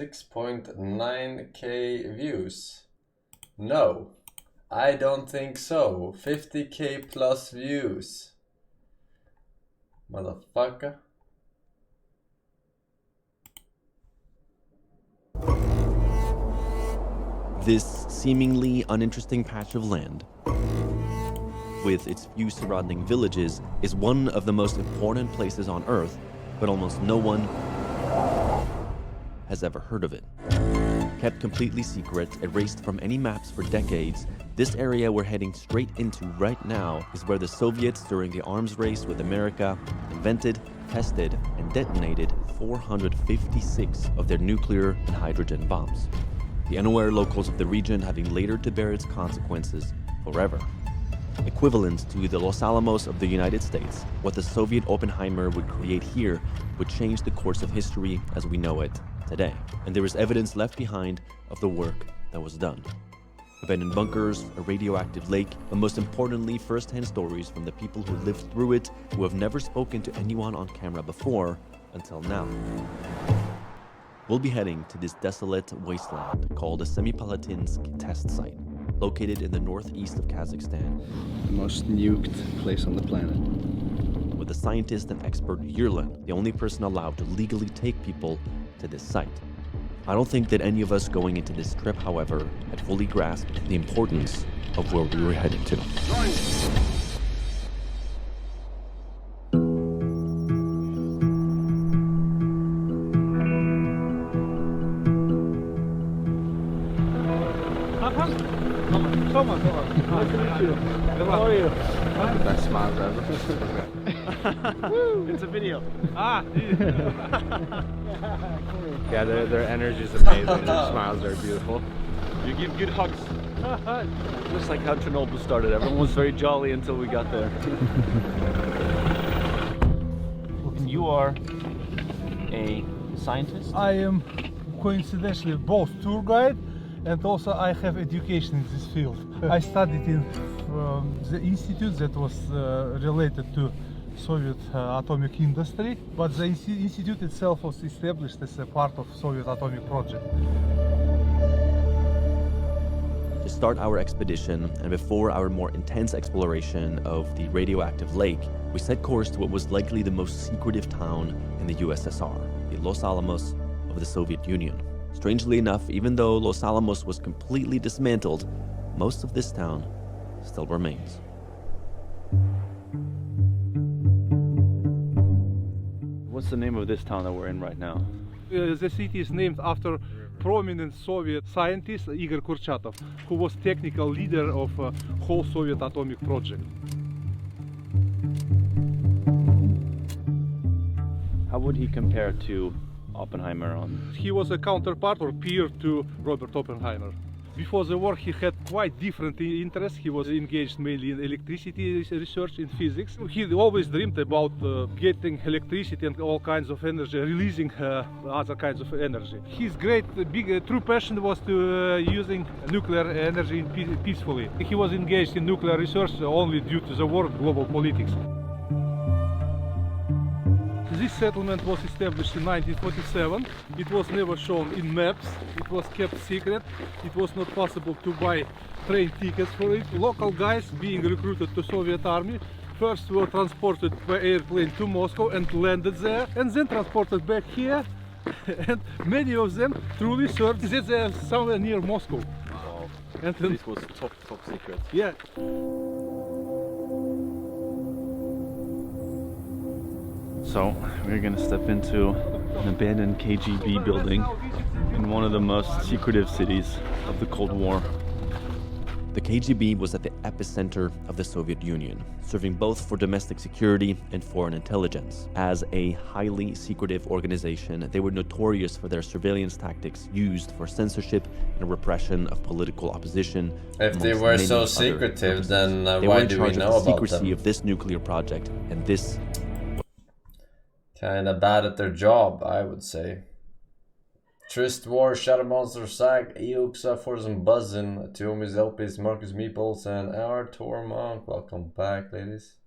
6.9k views. No, I don't think so. 50k plus views. Motherfucker. This seemingly uninteresting patch of land, with its few surrounding villages, is one of the most important places on Earth, but almost no one has ever heard of it. Kept completely secret, erased from any maps for decades, this area we're heading straight into right now is where the Soviets, during the arms race with America, invented, tested, and detonated 456 of their nuclear and hydrogen bombs. The unaware locals of the region having later to bear its consequences forever. Equivalent to the Los Alamos of the United States, what the Soviet Oppenheimer would create here would change the course of history as we know it today. And there is evidence left behind of the work that was done. Abandoned bunkers, a radioactive lake, but most importantly, first-hand stories from the people who lived through it, who have never spoken to anyone on camera before until now. We'll be heading to this desolate wasteland called the Semipalatinsk test site, located in the northeast of Kazakhstan. The most nuked place on the planet. With the scientist and expert Yerlan, the only person allowed to legally take people to this site. I don't think that any of us going into this trip, however, had fully grasped the importance of where we were headed to. Thomas. Nice to meet you. How are you? The best smiles ever. It's a video. Yeah, their energy is amazing. Their smiles are beautiful. You give good hugs. Just like how Chernobyl started. Everyone was very jolly until we got there. And you are a scientist? I am coincidentally both tour guide and also I have education in this field. I studied in the institute that was related to Soviet atomic industry, but the institute itself was established as a part of Soviet atomic project. To start our expedition, and before our more intense exploration of the radioactive lake, we set course to what was likely the most secretive town in the USSR, the Los Alamos of the Soviet Union. Strangely enough, even though Los Alamos was completely dismantled, most of this town still remains. What's the name of this town that we're in right now? The city is named after prominent Soviet scientist Igor Kurchatov, who was technical leader of whole Soviet atomic project. How would he compare to Oppenheimer on? He was a counterpart or peer to Robert Oppenheimer. Before the war he had quite different interests. He was engaged mainly in electricity research, in physics. He always dreamed about getting electricity and all kinds of energy, releasing other kinds of energy. His great big true passion was to using nuclear energy peacefully. He was engaged in nuclear research only due to the war and global politics. This settlement was established in 1947. It was never shown in maps. It was kept secret. It was not possible to buy train tickets for it. Local guys being recruited to Soviet army first were transported by airplane to Moscow and landed there, and then transported back here. And many of them truly searched that they are somewhere near Moscow. Wow. And This was top secret. yeah. So we're gonna step into an abandoned KGB building in one of the most secretive cities of the Cold War. The KGB was at the epicenter of the Soviet Union, serving both for domestic security and foreign intelligence. As a highly secretive organization, they were notorious for their surveillance tactics used for censorship and repression of political opposition. If they were so secretive, then why do we know about them? They were in charge of the secrecy of this nuclear project, and this Kinda bad at their job, I would say. Trist War, Shadow Monster, Sag, Eoxa, Forsen, Buzzin, Tuomi's LPs, Marcus Meeples, and our Tour Monk. Welcome back, ladies.